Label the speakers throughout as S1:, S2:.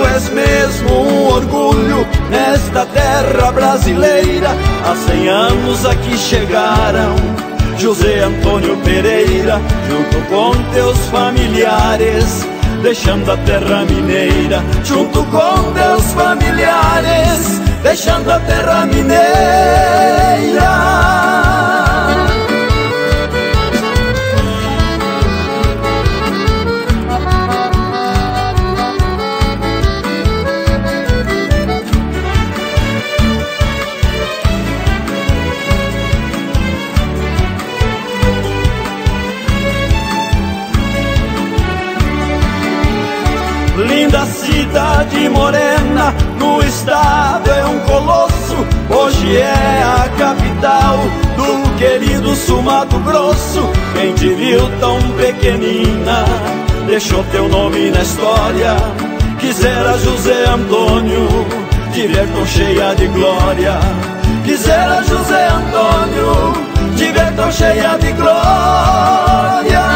S1: és mesmo um orgulho nesta terra brasileira. Há 100 anos aqui chegaram José Antônio Pereira, junto com teus familiares, deixando a terra mineira. Junto com teus familiares, deixando a terra mineira. Linda cidade morena, no estado é um colosso. Hoje é a capital do querido Sul Mato Grosso. Quem te viu tão pequenina deixou teu nome na história. Quisera José Antônio te ver tão cheia de glória. Quisera José Antônio te ver tão cheia de glória.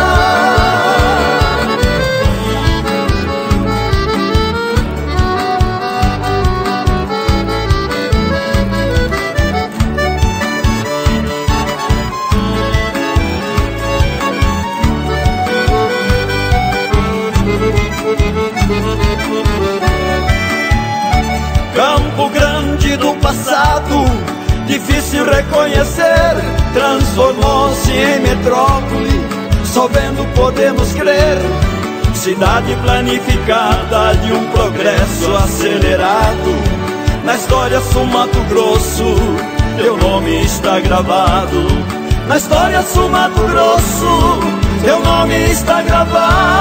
S1: Campo Grande do passado, difícil reconhecer, transformou-se em metrópole, só vendo podemos crer. Cidade planificada de um progresso acelerado, na história Sul Mato Grosso, teu nome está gravado. Na história Sul Mato Grosso, teu nome está gravado.